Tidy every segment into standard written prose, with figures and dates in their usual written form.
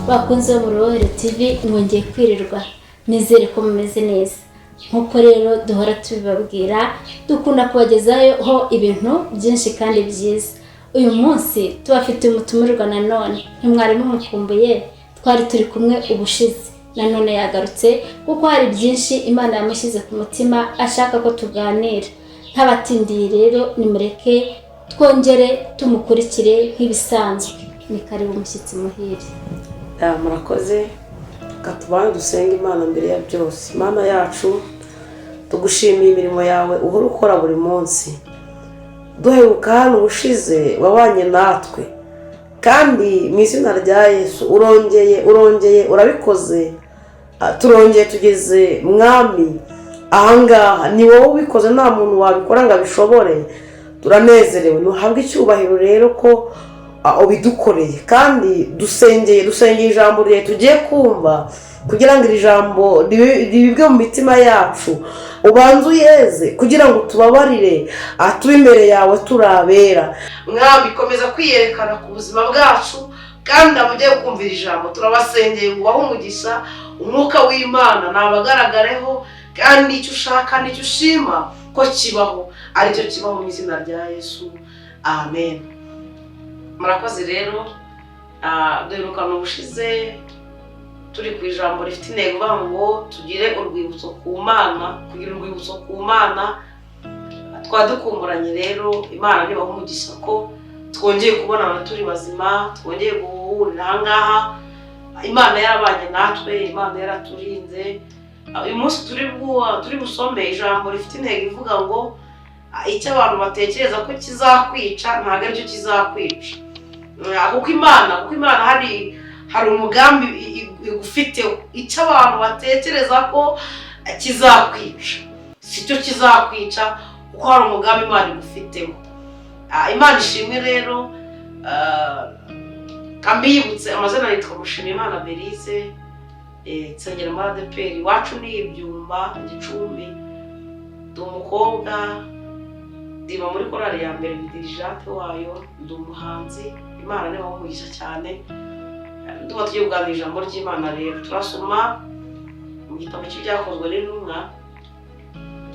bakunze Muruhore TV mwongeye kwirirwa nizere ko mumeze neza nkuko rero duhora tubibabwira dukunda kubagezaho ibintu byinshi kandi byiza. Uyu munsi tubafite umutumirwa nanone ntimwari mumukumbuye, twari turi kumwe ubushize, nanone yagarutse kuko hari byinshi Imana yamushyize ku mutima ashaka ko tuganira. Ntabatindiye rero nimureke twongere tumukurikire nk'ibisanzwe. Ni karibu umushyitsi muhire. Murakoze, katubane dusenga Imana mbere ya byose. Imana yacu tugushimiye imirimo yawe uhora ukora buri munsi. Duheruka hano ubushize wabanye natwe, kandi mu izina rya Yesu urongeye urabikoze. Turongeye tugeze mwami ahangaha, ni wowe ubikoze, nta muntu wabikora ngo abishobore. Turanezerewe, ntuhabwe icyubahiro rero ko ubidukoreye, kandi dusengeye ijambo rye tugiye kumva, kugira ngo iri jambo ribibwe mu mitima yacu. Ubanze uyeze kugira ngo tubabarire, tube imbere yawe turabera. Mwami komeza kwiyerekana ku buzima bwacu, kandi abagiye kumvira ijambo turabasengeye ngo ubahe umugisha, umwuka w'Imana nabagaragareho, kandi icyo ushaka n'icyo ushima ko kibaho aricyo kibaho mu izina rya Yesu, amen. Murakoze rero, duherukana ubushize turi ku ijambo rifite intego ivuga ngo tugire urwibutso ku Mana. Kugira urwibutso ku Mana twadukumburanye rero, Imana nibaho umugisha ko twongeye kubonana turi bazima, twongeye guhurira ahangaha. Imana yarabanye natwe, Imana yaraturinze. Uyu munsi turi busome ijambo rifite intego ivuga ngo icyo abantu batekereza ko kizakwica ntabwo aricyo kizakwica. Kuko Imana hari umugambi igufiteho. Icyo abantu batekereza ko kizakwica si cyo kizakwica, kuko hari umugambi Imana igufiteho. Imana ishimwe rero. Kambiyibutse amazina yitwa Mushimiyimana Berize, nsengera muri ADEPR. Iwacu ni Ibyumba, Gicumbi. Ndi umukobwa, ndiba muri korali ya mbere, ndi dirijante wayo, ndi umuhanzi. Imana nibaho umugisha cyane. Tuba tugiye kuganira ijambo ry'Imana rero. Turasoma mu gitabo cy'Ibyakozwe n'Intumwa,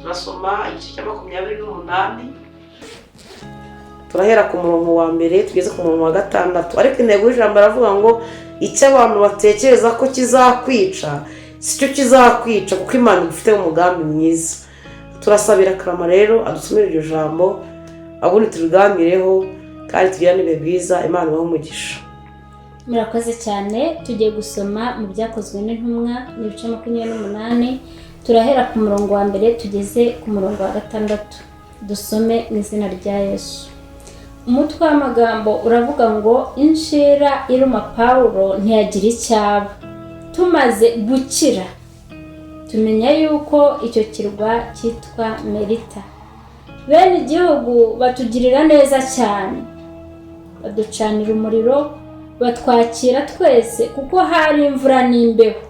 turasoma igice cya 28. Turahera ku murongo wa mbere tugeze ku murongo wa 6. Ariko intego y'ijambo aravuga ngo icyo abantu batekereza ko kizakwica si cyo kizakwica, kuko Imana ifite umugambi mwiza. Turasabira Karama rero adusomere iryo jambo, abundi turiganireho, kandi tugirane ibihe byiza. Imana ibahe umugisha. Murakoze cyane. Tugiye gusoma mu Byakozwe n'Intumwa n'ibice 28. Turahera ku murongo wa mbere tugeze ku murongo wa 6. Dusome mu izina rya Yesu. Umutwe w'amagambo uravuga ngo inshira iruma Pawulo ntiyagira icyaba. Tumaze gukira tumenya yuko icyo kirwa cyitwa Merita. Bene igihugu batugirira neza cyane, baducanira umuriro, batwakira twese kuko hari imvura n'imbeho.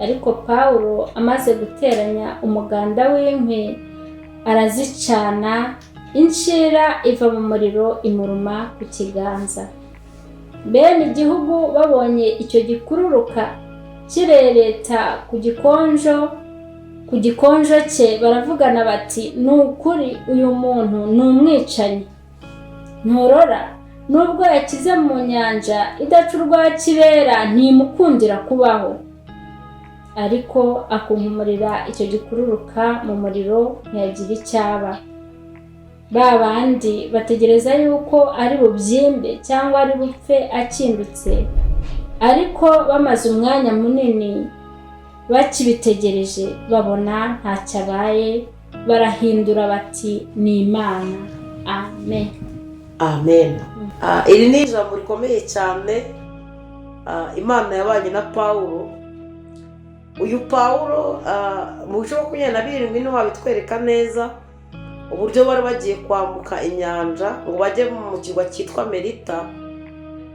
Ariko Pawulo amaze guteranya umuganda w'inkwi arazicana, inshira iva mu muriro imuruma ku kiganza. Bene igihugu babonye icyo gikururuka kirereta ku gikonjo cye, baravugana bati ni ukuri uyu muntu ni umwicanyi. Nturora nubwo yakize mu nyanja idaca urwa kibera ntimukundira kubaho. Ariko akunkumurira icyo gikururuka mu muriro ntiyagira icyaba. Ba bandi bategereza yuko ari bubyimbe cyangwa ari bupfe akindutse, ariko bamaze umwanya munini bakibitegereje babona ntacyo abaye, barahindura bati ni Imana. Amen. Amen. Iri ni ijambo rikomeye cyane. Imana yabanye na Pawulo. Uyu Pawulo mu bice 27 niho babitwereka neza uburyo bari bagiye kwambuka inyanja ngo bajye mu kirwa cyitwa Merita.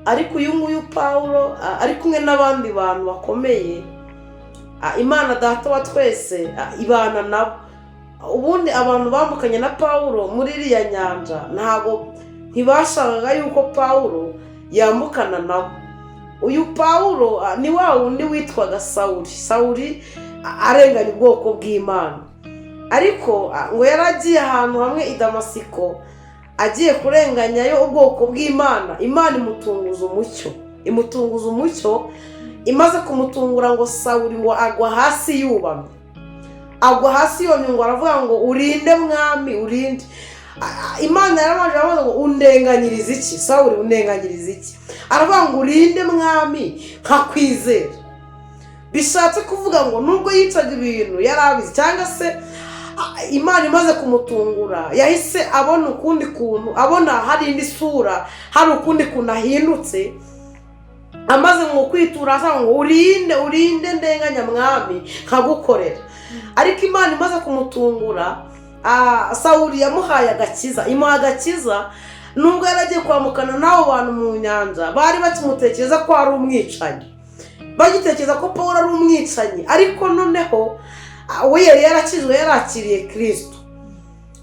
Ariko uyu nguyu Pawulo ari kumwe n'abandi bantu bakomeye. Imana data wa twese ibana nabo. Ubundi abantu bambukanye na Pawulo muri iriya nyanja ntibashakaga yuko Pawulo yambukana nabo. uyu Pawulo ni wa wundi witwaga Sawuli arenganya ubwoko bw'Imana, ariko ngo yaragiye ahantu hamwe i Damasiko agiye kurenganyayo ubwoko bw'Imana. Imana imutunguza umucyo, imaze kumutungura ngo Sawuli ngo agwa hasi yubamye, ngo aravuga ngo urinde mwami urinde. Imana yarabanje aravuga ngo undenganyiriza iki Sawuli, undenganyiriza iki? Aravuga ngo urinde mwami nkakwizera. Bishatse kuvuga ngo nubwo yicaga ibintu yarabizi, cyangwa se Imana imaze kumutungura yahise abona ukundi kuntu, abona hari indi sura, hari ukundi kuntu ahindutse, amaze ngo kwitura asanga ngo urinde ndenganya mwami nkagukorera. Ariko Imana imaze kumutungura, Sawuli yamuhaye agakiza, imuha agakiza. Nubwo yaragiye kwambukana n'abo bantu mu nyanja, bari bakimutekereza ko ari umwicanyi, bagitekereza ko Pawulo ari umwicanyi, ariko noneho we yari yarakizwe, yarakiriye Kristo.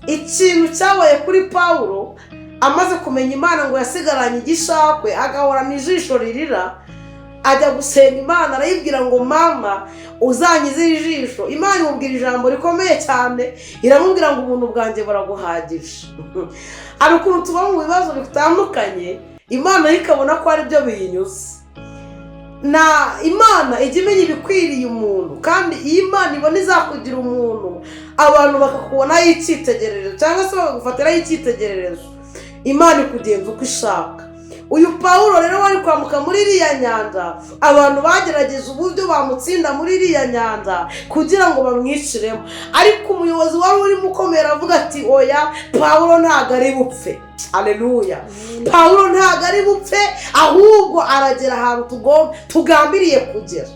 Ikintu cyabaye kuri Pawulo, amaze kumenya Imana ngo yasigaranye igishakwe, agahorana ijisho ririra, ajya gusenga Imana, arayibwira ngo mama uzanyize ijisho. Imana imubwira ijambo rikomeye cyane, iramubwira ngo ubuntu bwanjye buraguhagije. Hari ukuntu tuba mu bibazo bitandukanye, Imana ikabona ko ari byo biyinyuze. Imana ijya imenya ibikwiriye umuntu, kandi iyo Imana ibona izakugira umuntu, abantu bakakubonaho icyitegererezo, cyangwa se bakagufatiraho icyitegererezo, Imana ikugenza uko ishaka. Uyu Pawulo rero wari kwambuka muri iriya nyanja, abantu bagerageje uburyo bamutsinda muri iriya nyanja kugira ngo bamwiciremo, ariko umuyobozi wari urimo ukomera avuga ati oya, Pawulo ntabwo ari bupfe. Haleluya. Pawulo ntabwo ari bupfe, ahubwo aragera ahantu tugambiriye kugera.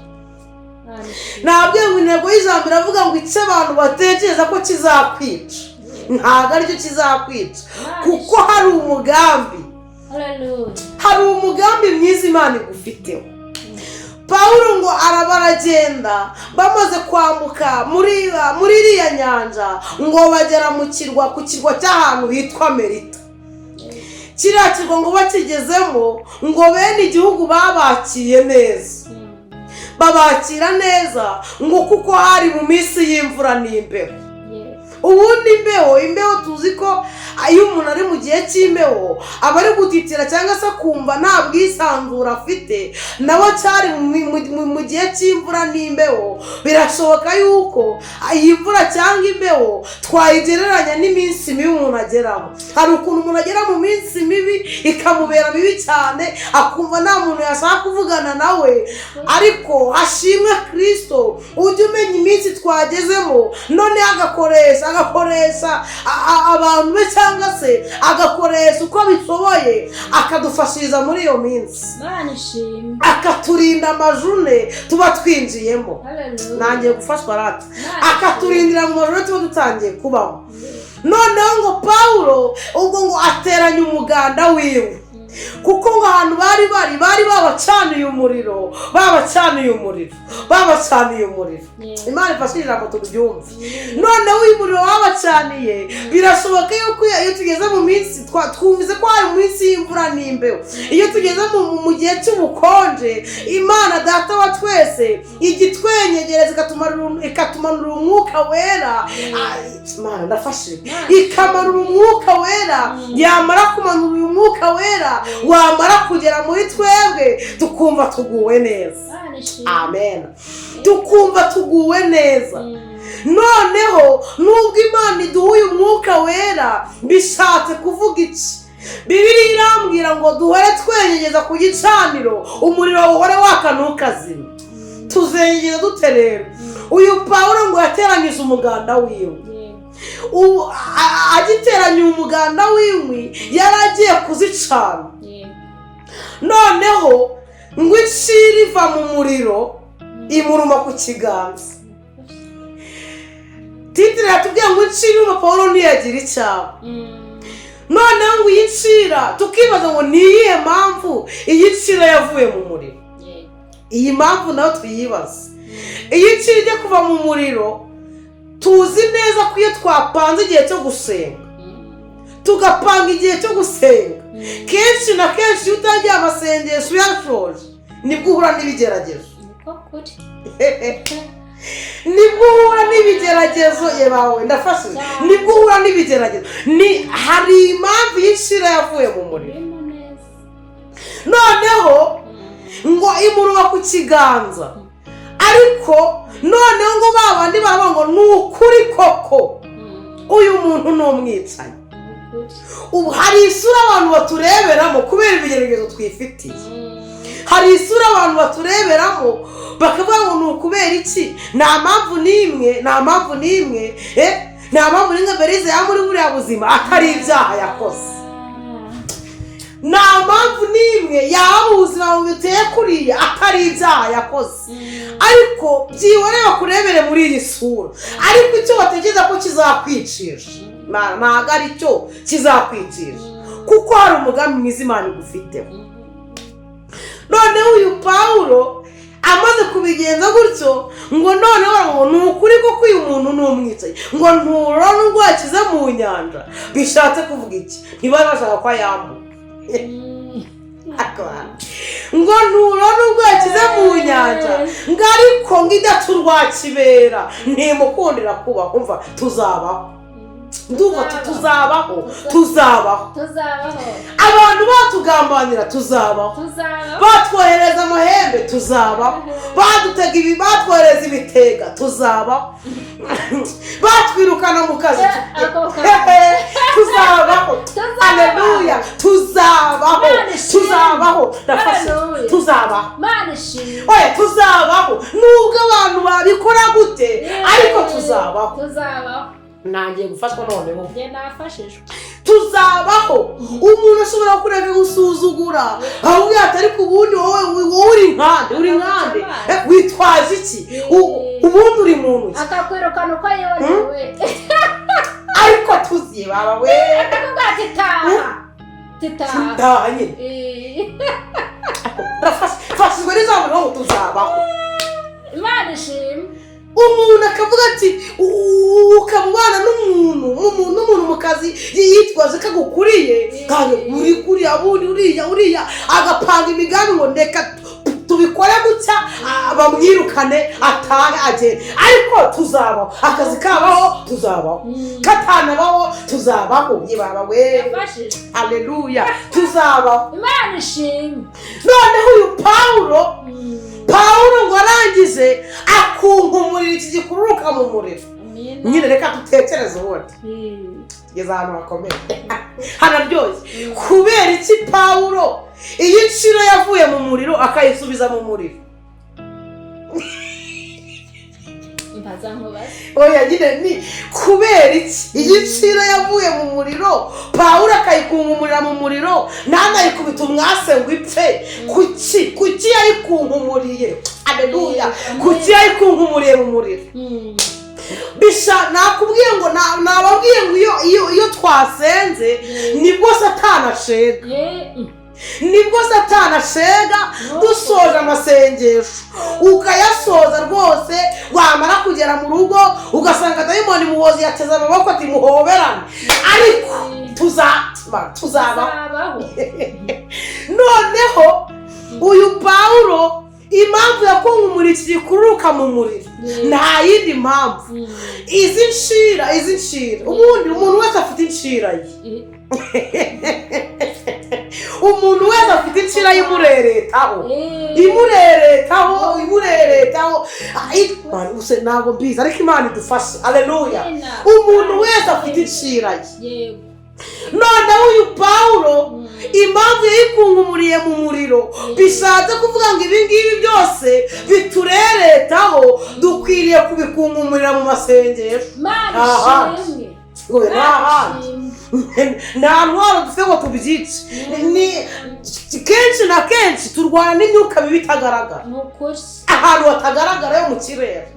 Ntabwo ngo intego y'ijambo iravuga ngo icyo abantu batekereza ko kizakwica ntabwo aricyo kizakwica, kuko hari umugambi. Hari umugambi mwiza Imana igufiteho. Pawulo ngo aragenda, bamaze kwambuka muri iriya nyanja ngo bagera ku kirwa cy'ahantu hitwa Melita. Kiriya kirwa ngo bakigezemo, ngo bene igihugu babakiye neza, babakira neza, ngo kuko hari mu minsi y'imvura n'imbeho. Ubundi imbeho tuzi ko iyo umuntu ari mu gihe cy'imbeho aba ari gutitira, cyangwa se kumva nta bwisanzure afite. nawe cyari mu gihe cy'imvura n'imbeho. Birashoboka yuko iyi mvura cyangwa imbeho twayigereranya n'iminsi mibi umuntu ageramo. Hari ukuntu umuntu agera mu minsi mibi ikamubera mibi cyane, akumva nta muntu yashaka kuvugana nawe, ariko hashimwe Kristo ujye umenya iminsi twagezemo, none agakoresha abantu be, cyangwa se agakoresha uko bishoboye akadufashiriza muri iyo minsi, akaturinda amajune tuba twinjiyemo. Nangiye gufashwa rata, akaturindira mu majune tuba dutangiye kubaho. Noneho ngo Pawulo ubwo ngo ateranya umuganda wiwe, kuko ngo ahantu bari babacaniye umuriro. Imana ifashe ijambo tubyumve. Noneho uyu muriro babacaniye, birashoboka yuko iyo tugeze mu minsi, twumvise ko hari mu minsi y'imvura n'imbeho, iyo tugeze mu gihe cy'ubukonje, Imana data wa twese igitwenyegereza ikatumanura umwuka wera. Imana ndafashe, ikamanura umwuka wera. Yamara kumanura uyu mwuka wera, wamara kugera muri twebwe, tukumva tuguwe neza. Amen. Tukumva tuguwe neza. Noneho nubwo Imana iduha uyu mwuka wera, bishatse kuvuga iki? Bibiliya irambwira ngo duhore twenyegeza ku gicaniro, umuriro uhore waka ntukazime. Tuzenyegeza dute rero? Uyu Pawulo ngo yateranyije umuganda wiwe. Agiteranya umuganda wiwe, yaragiye kuzicana. Noneho ngo ishira iva mu muriro imuruma ku kiganza. Titire yatubwiye ngo ishira Pawulo ntiyagira icyaha. Noneho ngo iyi nshira tukibaza ngo ni iyihe mpamvu iyi nshira yavuye mu muriro. Iyi mpamvu nayo tuyibaza. Iyi nshira ijya kuva mu muriro, tuzi neza ko iyo twapanze igihe cyo gusenga, tugapanga igihe cyo gusenga, kenshi na kenshi iyo utangiye amasengesho uyashoje, nibwo uhura n'ibigeragezo. niko kuri. Nibwo uhura n'ibigeragezo yebawe ndafashije. Nibwo uhura n'ibigeragezo. Hari impamvu y'ishira yavuye mu muriro. Noneho ngo imuruba ku kiganza, ariko noneho ngo babandi baravuga ngo ni ukuri koko uyu muntu ni umwicanyi. Ubu hari isura abantu batureberamo kubera ibigeragezo twifitiye. Hari isura abantu batureberamo bakavuga ngo ni ukubera iki? Nta mpamvu n'imwe Berize ya muri buriya buzima atari ibyaha yakoze. Nta mpamvu n'imwe yaba ubuzima buteye kuriya atari ibyaha yakoze. Ariko byibone bakurebere muri iyi sura, ariko icyo batekereza ko kizakwicisha ntabwo ari cyo kizakwicisha, kuko hari umugambi mwiza Imana igufiteho. Noneho uyu Pawulo amaze kubigenza gutyo ngo noneho ni ukuri ko uyu muntu ni umwicanyi, ngo nturone ubwo yakize mu nyanja. Bishatse kuvuga iki? Ntibari bashaka ko yambuka. Ngo nturone ubwo yakize mu nyanja, ngo ariko ngo idaturwa kibera ntimukundira kubaho. Umva, tuzabaho. Ndumva tuzabaho. Abantu batugambanira tuzabaho. Batwohereza amahembe tuzabaho. Batwohereza ibitega tuzabaho. Batwirukana mu kazi tuzabaho. Haleluya, tuzabaho. Oya, tuzabaho nubwo abantu babikora gute, ariko tuzabaho. Nangiye gufatwa noneho. Tuzabaho. Umuntu ashobora kureka gusuzugura, ahubwo atari ku bundi wowe uri nkande witwaje iki? Ubundi uri muntu akakwirukana uko yorewe. Ariko tuzibaba we titaha nyine. Fasizwe n'ijambo ngo tuzabaho. Imana ishimwe. Umuntu akavuga ati ukamubana n'umuntu mu kazi yitwaje ko agukuriye, kandi uri kuriya bundi uriya agapanga imigambi ngo ndeka tubikore gutya bamwirukane atahe agende. Ariko tuzabaho. Akazi kabaho tuzabaho, katanabaho tuzabaho. Yibaba we. Haleluya, tuzabaho. Imana ishimwe. Noneho uyu Pawulo ngo arangize akunkumurira iki gikururuka mu muriro. Nyine reka dutekereze ubundi tugeze ahantu hakomeye hanaryoshye. Kubera iki Pawulo iyi nciro yavuye mu muriro akayisubiza mu muriro? Oya, nyine ni kubera iki iyi nciro yavuye mu muriro Pawulo akayikunkumurira mu muriro, ntanayikubita umwase ngo ipfe? Kuki yayikunkumuriye? Haleluya, kuki yayikunkumuriye mu muriro? Nakubwiye ngo nababwiye ngo iyo twasenze nibwo Satani ashega. Dusoje amasengesho ukayasoza rwose, wamara kugera mu rugo ugasanga dayimoni muhozi yateze amaboko ati muhoberane. Ariko tuzabaho. Noneho uyu Pawulo impamvu yakunkumura iki gikururuka mu muriro nta yindi mpamvu. Izi nshira ubundi umuntu wese afite inshira ye. Umuntu wese afite inshira imureretaho. Ntabwo mbizi, ariko Imana idufashe. Haleluya. Umuntu wese afite inshira ye. Noneho uyu Pawulo impamvu yayikunkumuriye mu muriro bishatse kuvuga ngo ibi ngibi byose bitureretaho dukwiriye kubikunkumurira mu masengesho. Nta ntwaro dufite ngo tubyice. Kenshi na kenshi turwana n'imyuka mibi itagaragara, ahantu hatagaragara yo mu kirere.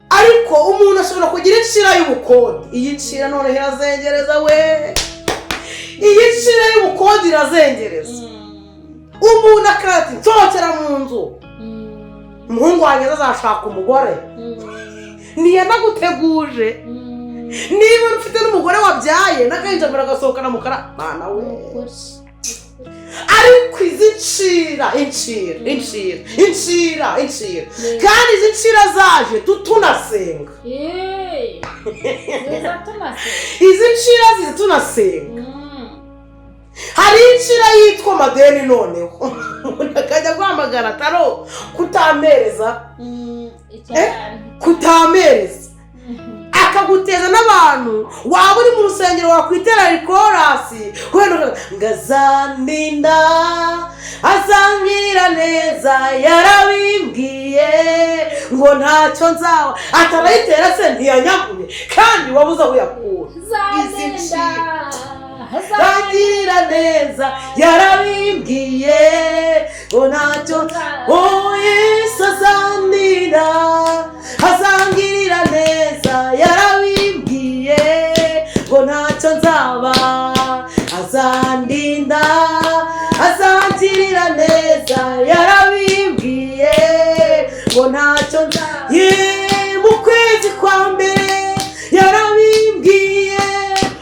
Ariko umuntu ashobora kugira inshira y'ubukode. Iyi nshira none irazengereza we. Iyi nshira y'ubukode irazengereza. Umuntu akati nsohokera mu nzu, umuhungu wanjye azashaka umugore, niyenda guteguje. Niba ufite n'umugore wabyaye n'akayinjamira agasohokana mu kara, mana we. ariko izi ncira kandi izi ncira zaje tunasenga. Izi ncira ziza tunasenga. Hari incira yitwa madeni noneho akajya guhamagara taro kutamereza kutamereza akaguteza n'abantu waba uri mu rusengero wakwitera ikorasi wenda ngazandinda azangirira neza yarabimbwiye ngo ntacyo nzaba atarayitera se ntiyanyambuye kandi wabuze aho yakura. Izi ncira azangirira neza yarabimbwiye ngo ntacyo Yesu azandinda azangirira neza yarabimbwiye ngo ntacyo nzaba azandinda azangirira neza yarabimbwiye ngo ntacyo nzaba mu kwezi kwa mbere yarabimbwiye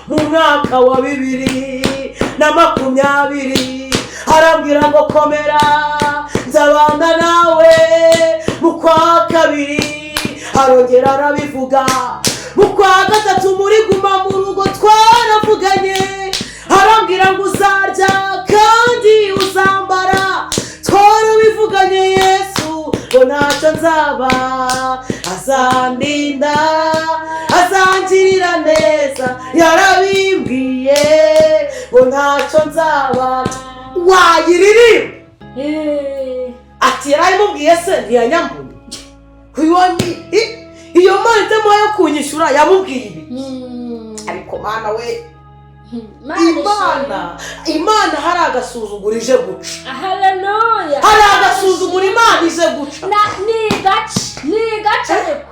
mu mwaka wa 2020 arambwira ngo komera nzabana nawe mu kwa kabiri arongera arabivuga mu kwa gatatu muri guma mu rugo twaravuganye arambwira ngo uzarya kandi uzambara twarabivuganye Yesu ngo ntacyo nzaba azandinda azangirira neza yarabimbwiye ngo ntacyo nzaba. Wayiririmba ati yarabimubwiye se ntiyanyambuye kuyibonye iyo mahitamo yo kunyishyura yamubwiye ibi ariko mana we Imana hari agasuzugura ije guca. Haleluya. Hari agasuzugura Imana ije guca. Ni gace ariko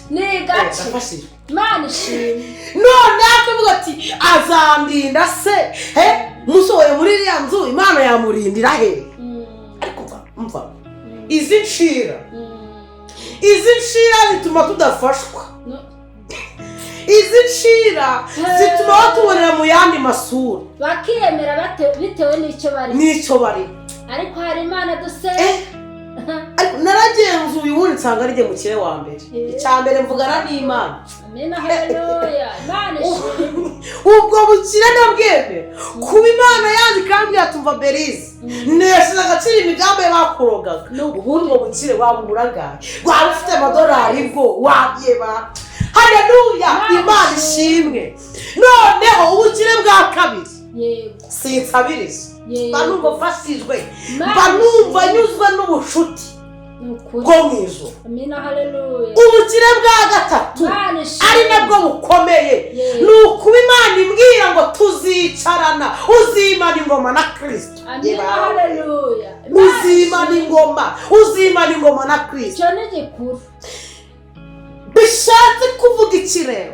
ni gace Imana ishimwe. None akavuga ati azandinda se musohoye muri iriya nzu Imana yamurindira he? Ariko mva izi ncira zituma tudafashwa. Izi ncira zituma batubonera mu yandi masura bakiyemera bitewe n'icyo bari ariko hari Imana ariko naragenzuye ubundi nsanga ari mu kire wa mbere icya mbere mvugana n'Imana. Amina haleluya. Imana ishimwe. Ubwo bukire nabwebe kuba Imana yanze kandi yatumva Berize neza agaciro imigambi bakurogaga ubundi ubwo bukire wabuguraga waba ufite amadolari bwo wabyeba. Haleluya. Imana ishimwe. Noneho ubukire bwa kabiri sinsabiriza banumva fasijwe banumva nyuzwa n'ubushuti bwo mwizo. Amina haleluya. Ubukire bwa gatatu ari nabwo bukomeye ni ukuba Imana imbwira ngo tuzicarana uzimana ingoma na Kristo. Amina haleluya. uzimana ingoma na Kristo. Cyo ni gikuru bishatse kuvuga iki rero?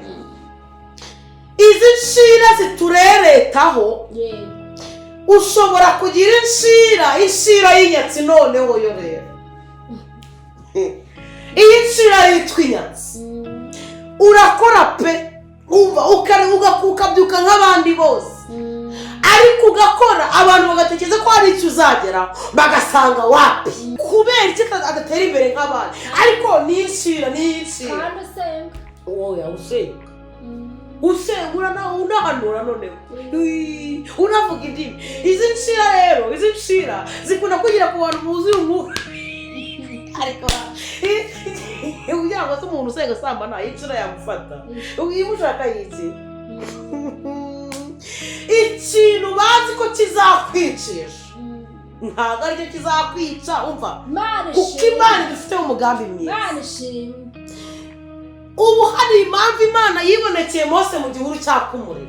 Izi ncira zitureretaho ushobora kugira inshira y'inyatsi. Noneho yo rero iyi nshira yitwa inyatsi urakora pe ukabyuka nk'abandi bose ariko ugakora abantu bagatekereza ko hari icyo uzagera bagasanga wapi kubera iki adatera imbere nk'abandi. Ariko ni inshira kandi usenga usenga unahanura noneho unavuga indimi. Izi nshira zikunda kugira ku bantu buzuye umwuka ariko ugira ngo se umuntu usenga samba nta inshira yagufata uyimushaka yiki ikintu bazi ko kizakwicisha ntabwo aricyo kizakwica. Umva kuko Imana ifite umugambi mwiza. Ubu hari impamvu Imana yibonekeye Mose mu gihuru cyaka umuriro.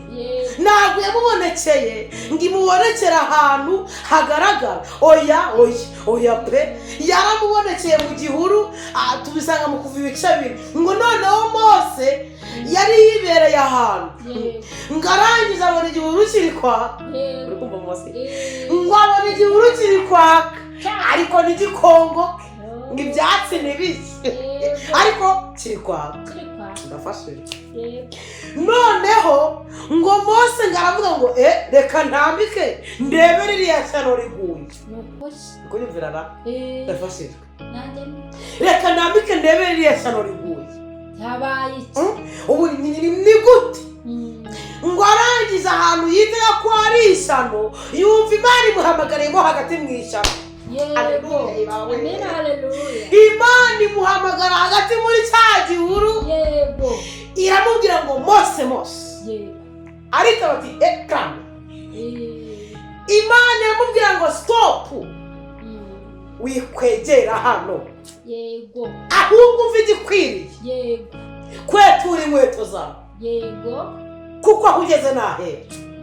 Ntabwo yamubonekeye ngo imubonekere ahantu hagaragara. Oya pe yaramubonekeye mu gihuru tubisanga mu kuva ibice bibiri ngo noneho Mose yari yibereye ahantu ngo arangiza abona igihuru kiri kwaka. Uri kumva Mose ngo abona igihuru kiri kwaka ariko n'igikongo ngo ibyatsi ntibishye ariko kiri kwaka. ndafashije. Yego. Noneho ngo Mose ngaravuga ngo reka ntambike ndebe ririya shyano riguye. Nukuri. Kunyumvira na ndafashije. Nanjye Reka ntambike ndebe ririya shyano riguye. yabaye iki? Ubu ni gute? Ngo arangiza ahantu yitega ko ari ishyano yumva Imana imuhamagariyemo hagati mu ishyano. Yego. Amen, haleluya. Imana imuhamagara hagati muri cya gihuru. Yego. Iramubwira ngo Mose Mose. Yego. Ariko bati ekram. Imana iramubwira ngo stop. Wikwegera hano. Yego. Ahubwo uva igikwiriye. Yego. Kwetura inkweto zawe. Yego. Kuko aho ugeze nahera.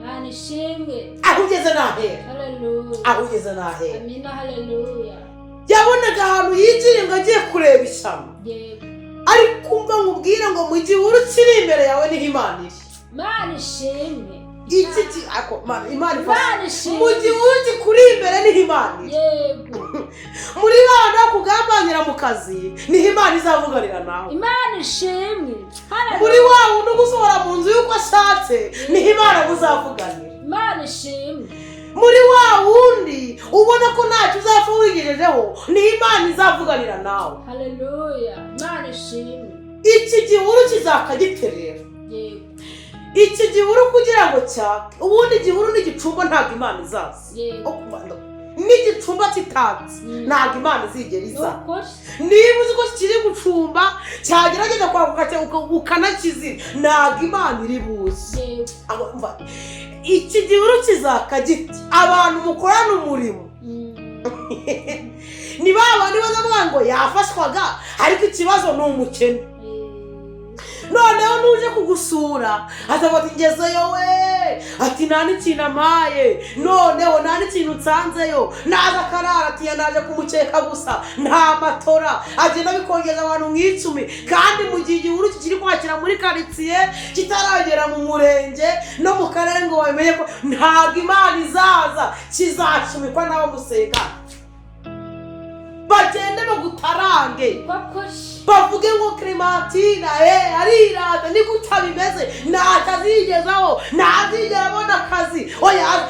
Mana ishimwe. Aho ugeze nahera. Haleluya. Aho ugeze nahera. Amina, haleluya. Yabonaga ahantu yigiye ngo agiye kureba ishyano. Yego. Ariko umva nkubwira ngo mu gihuru kiri imbere yawe niho Imana iri. Mana ishimwe. Imana ifashe. Mu gihuru kikuri imbere niho Imana iri. Yego. Muri bana kugambanira mu kazi niho Imana izavuganira nawe. Imana ishimwe. Muri wa wundi gusohora mu nzu y'uko ashatse niho Imana muzavuganira. Imana ishimwe. Muri wa wundi ubona ko ntacyo uzapfa wigejejeho niho Imana izavuganira nawe. Haleluya. Imana ishimwe. Iki gihuru kizakagiterera. Yego. Iki gihuru kugira ngo cyake. Ubundi igihuru n'igicumba ntabwo Imana izaza. Yego. N'igicumba kitatse ntabwo Imana izigera iza. Nukuri. Niba uzi ko kiri gucumba cyagerageza kwaguka ukanakizira ntabwo Imana iri buze. Yego. Iki gihuru kizaka giti abantu mukorana umurimo. Ni baba bazavuga ngo yafashwaga ariko ikibazo ni umukene. Noneho nuje kugusura azavuga ati ngezeyo we ati nta n'ikintu amaye, noneho nta n'ikintu nsanzeyo, naza akarara ati yanaje kumukeka gusa nta matora, agenda bikongeza abantu nk'icumi kandi mu gihe igihuru kikiri kwakira muri karitsiye kitaragera mu murenge no mu karere ngo bamenye ko ntabwo Imana izaza kizacumikwa n'abo musenga. Bagende bagutarange bavuge ngo Clementine arirata ni gutya bimeze ntakazigezaho ntazigera abona akazi. Oya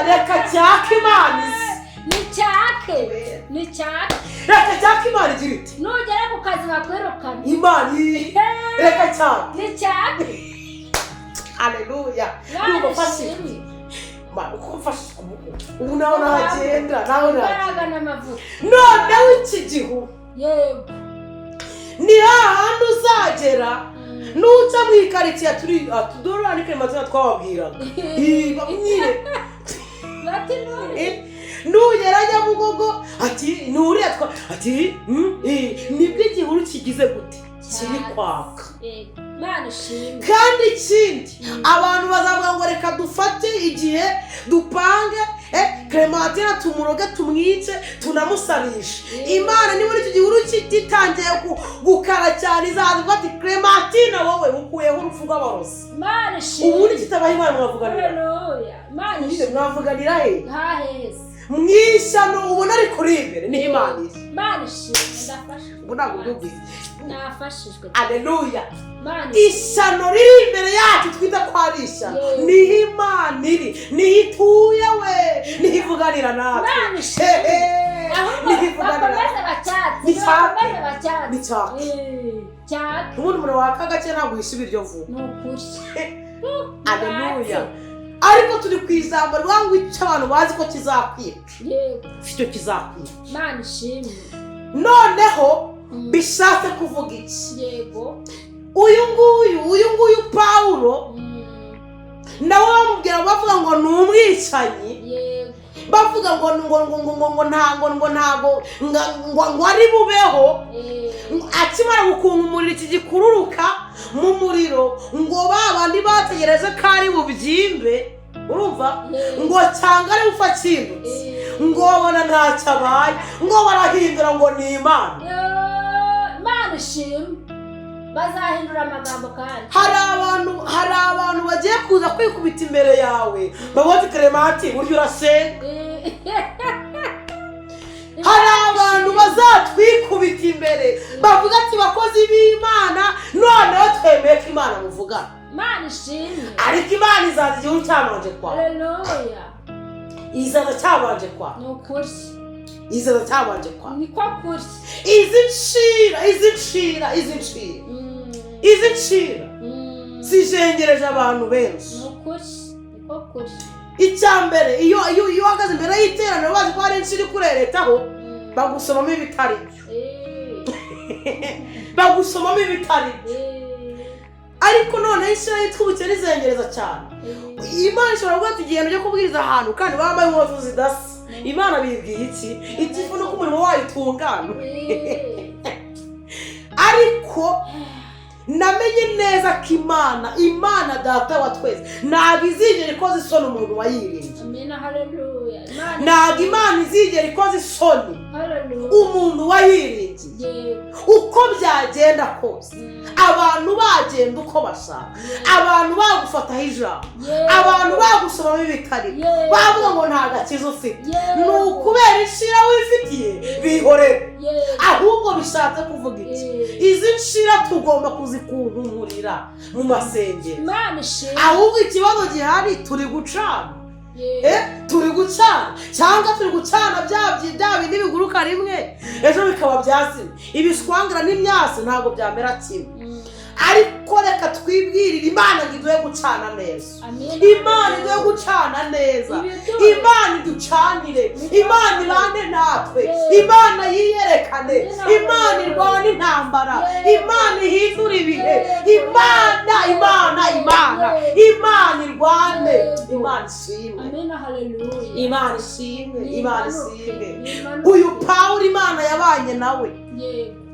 reka cyake Imana ni cyake reka cyake Imana igira iti nugera ku kazi bakwirukana. Imana reka cyake ni cyake. Haleluya. Uko mfashe ubu nawe nagenda nawe nagenda. Noneho iki gihu yego ni hahandi uzagera nuca mu ikaritsiye tudorora ni Clementine twababwiraga nyine nugera Nyabugogo ati nuriya ati nibwo igihuru kigize gute kiri kwaka. Kandi ikindi abantu bazavuga ngo reka dufate igihe dupange Clementine tumuroge tumwice tunamusanishe. Imana ni muri iki gihuru gitangiye gukara cyane izaza ati Clementine wowe ukuyeho urupfu rw'abarozi. Ubundi kitabaho Imana mwavuganira he? Mwishyano ubona ari kuri imbere niho Imana iri. Ubu ntabwo byumvise. Haleluya. Ishyano riri imbere yacu twita ko ari ishyano niho Imana iri, niho ituye we, niho ivuganira natwe. Ni cyake. Ubundi umuntu waka gake ntabwo yishyura iryo vuba. Haleluya. Ariko turi ku ijambo rwangu icyo abantu bazi ko kizakwica. Icyo kizakwica. Noneho bishatse kuvuga iki? Uyu nguyu Pawulo nawe bamubwira bavuga ngo ni umwicanyi, bavuga ngo ntago ari bubeho. Akimara gukunga umuriro iki gikururuka mu muriro ngo babandi bategereje ko ari bubyimbe, urumva ngo cyangwa ari bupfa kindutse ngo babona ntacyo abaye ngo barahindura ngo ni Imana. Bazahindura amagambo kandi hari abantu bagiye kuza kwikubita imbere yawe bavuga ati Clementine buryo urasenga. hari abantu bazatwikubita imbere bavuga ati bakozi b'Imana noneho twemeye ko Imana muvugana. Imana ishimwe. Ariko Imana izaza igihugu cyabanje kwa. Haleluya. Izaza cyabanje kwa. Ni ukuri. Izaza cyabanje kwa. Ni ko kuri. Izi ncira zijengereje abantu benshi. Ni ukuri. Ni ko kuri. Icya mbere iyo uhagaze imbere y'iteraniro bazi ko hari inshira ikureretaho bagusomamo ibitari byo. Bagusomamo ibitari byo. Ariko none inshira yitwubutse nizengereza cyane. Imana ishobora kuvuga ati igenda ujya kubwiriza ahantu kandi bambaye inkweto zidasa. Imana bibwiye iki? Ikifu nuko umurimo wayo utungana. Ariko namenye neza ko Imana data wa twese ntabwo izigera ikoza isoni umuntu wayirinze. Amina. Haleluya. Ntabwo Imana izigera ikoza isoni umuntu wayiringiye. Uko byagenda kose abantu bagenda uko bashaka, abantu bagufataho ijambo, abantu bagusomamo ibitari bavuga ngo nta gakiza ufite, ni ukubera inshira wifitiye bihorere. Ahubwo bishatse kuvuga iki? Izi nshira tugomba kuzikunkumurira mu masengero. Ahubwo ikibazo gihari turi gucana. Turi gucana cyangwa turi gucana bya bindi biguruka rimwe ejo bikaba byazimye. Ibishwangira n'imyasi ntabwo byamera kimwe. Ariko reka twibwirire Imana ngo iduhe gucana neza. Imana iduhe gucana neza. Imana iducanire. Imana ibane natwe. Imana yiyerekane. Imana irwane intambara. Imana ihindure ibihe. Imana irwane. Imana ishimwe. Imana ishimwe. Uyu Pawulo Imana yabanye nawe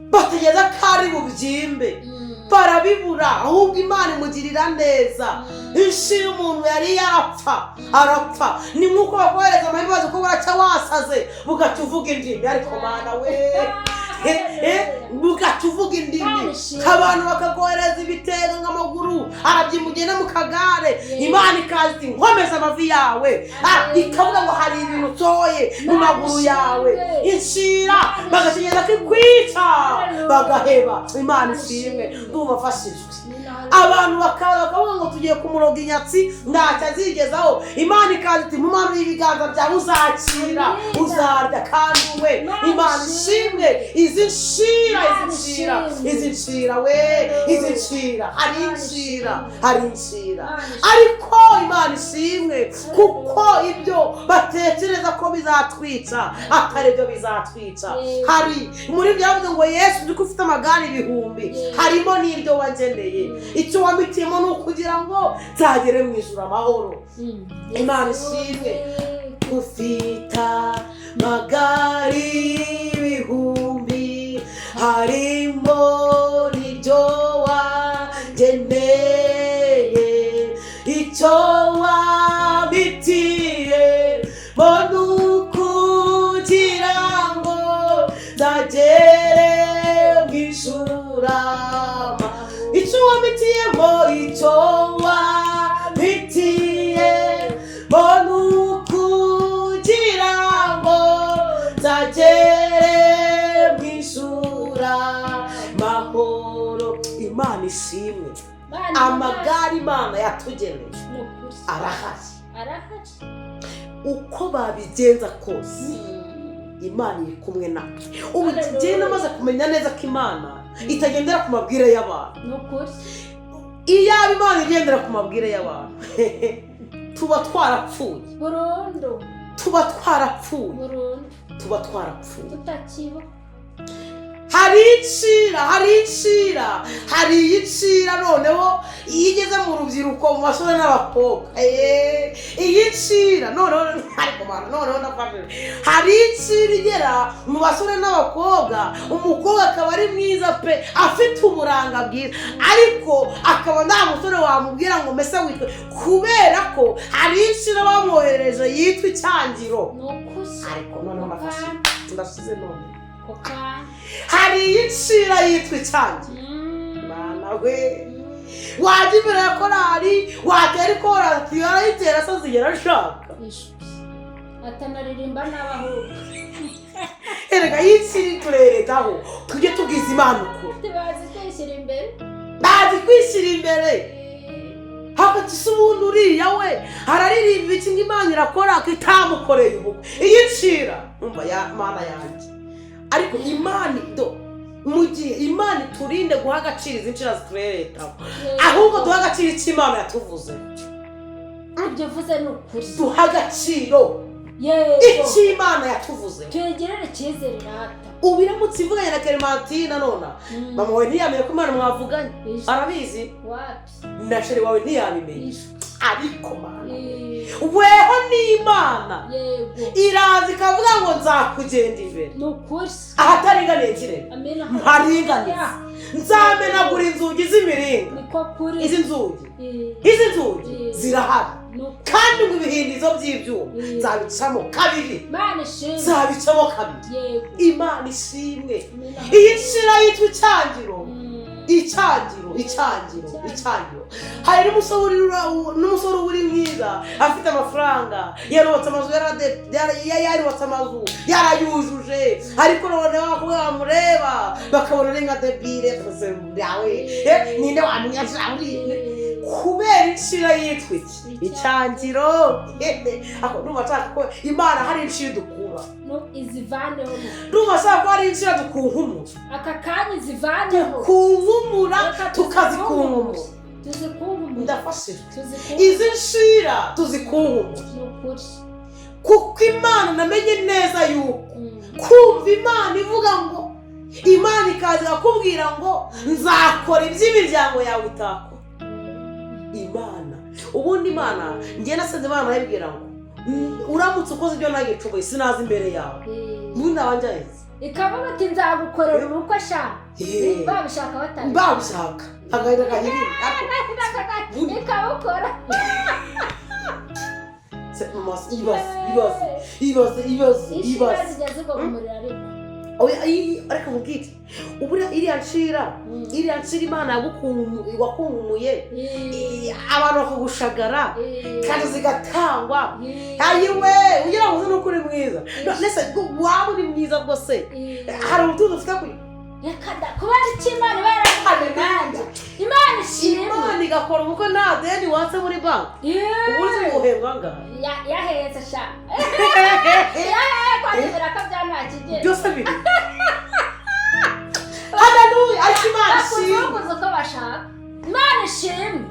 bategeza ko ari bubyimbe barabibura, ahubwo Imana imugirira neza. Inshira umuntu yari arapfa. Ni nk'uko bakohereza amabibazo ko buracya wasaze bugacya uvuga indimi. Ariko Mana we bugacya uvuga indimi. Abantu bakakohereza ibitega nk'amaguru arabyimugenda mu kagare. Imana ikaza iti nkomeza amavi yawe. Ikavuga ngo hari ibintu utoye mu maguru yawe. Inshira bagategeza ko ikwica bagaheba. Imana ishimwe. Ndumafashijwe. Abantu bakavuga ngo tugiye kumuroga inyatsi ntacyo azigezaho. Imana ikaza iti mumanure ibiganza byawe uzakira uzarya kandi we. Imana ishimwe. Izi nshira hari inshira ariko Imana ishimwe kuko ibyo batekereza ko bizatwica atari byo bizatwica. Hari muri byavuze ngo Yesu uzi ko ufite amagare 1000 harimo n'iryo wageneye. Icyo wamitiyemo ni ukugira ngo nzagere mu ijuru amahoro. Imana ishimwe. Ufite amagare 1000 harimo n'iryo wageneye. Icyo wamitiye mbona ukugira ngo nzagere mu ijuru. Icyo wamitiyemo, icyo wamitiye mbona ukugira ngo nzagere mu ijuru mahoro. Imana ishimwe. Amagare Imana yatugeneye arahari. Uko babigenza kose Imana iri kumwe natwe. Ubu tugenda maze kumenya neza ko Imana itagendera ku mabwire y'abantu. Iyaba Imana igendera ku mabwire y'abantu tuba twarapfuye burundu. Tuba twarapfuye tutakiba. Hari inshira noneho iyo igeze mu rubyiruko mu basore n'abakobwa. Iyi nshira noneho ndafashije. Hari inshira igera mu basore n'abakobwa, umukobwa akaba ari mwiza pe afite uburanga bwiza ariko akaba nta musore wamubwira ngo mese witwe, kubera ko hari inshira bamwohereje yitwa icyangiro. Ariko noneho ndasize none hari inshira yitwa icyangiro. Mana we wajya imbere ya korari watera ikorari yarayitera so zigera ashaka. atanaririmba n'abahungu erega yikiri tureretaho tujye tugize Imana uko bazi kwishyira imbere bazi kwishyira imbere hagati s'ubundi uriya we araririmba iki ngo Imana irakora kitamukoreye ubukwe iyicira umva ya Mana yanjye ariko Imana mu gihe Imana iturinde guha agaciro izi ncira zitureretaho ahubwo duha agaciro icyo Imana yatuvuze ibyo uvuze ni ukuri duha agaciro icyo Imana yatuvuze twegerere icyizere rata ubu iramutse ivuganye na Clementine none mama we ntiyamenye ko Imana mwavuganye arabizi wapi na sheri wawe ntiyabimenye ariko Mana weho n'Imana iraza ikavuga ngo nzakugenda imbere ni ukuri ahataringaniye kirere mparinganiye nzamenagura inzugi z'imiringa niko kuri izi nzugi zirahari kandi ngo ibihindizo by'ibyuma nzabicamo kabiri nzabicamo kabiri Imana ishimwe iyi nshira yitwa icyangiro hari n'umusore uri mwiza afite amafaranga yarubatse amazu yarayujuje ariko none bakubwa bamureba bakabona ari nka debile ninde wamwiyashira kubera inshira yitwa icyangiro ako numashaka ko Imana hari inshira dukura izivaneho numashaka ko hari inshira dukunkumura aka kanya izivaneho kunkumura tukazikunkumura ndafashijwe izi nshira tuzikunkumura kuko Imana namenye neza yuko kumva Imana ivuga ngo Imana ikaza akubwira ngo nzakora iby'imiryango yawe utakora Imana ubundi Imana njye nasenze Imana ayibwira ngo uramutse ukoze ibyo nagicuboye sinaza imbere yawe ubundi abanjaheze ikavuga ati nzagukorera ubukwe ashaka babishaka batari babishaka agahita kahirira ikabukora ibaze ariko mubwire ubura iriya nshira Imana wakungumuye abantu bakagushagara kandi zigatangwa ayiwe ugira ngo uzi nuko uri mwiza nese waba uri mwiza rwose hari ubutunzi ufite kuri kubera iki Imana barakane nanjye Imana ishimwe Imana igakora ubukwe nta deni watse muri banki ubuze guhembwa ngaha yahetse sha kwandikira ko byanakigera byose biri haleluya ariko Imana ishimwe bakuzuza uko bashaka Imana ishimwe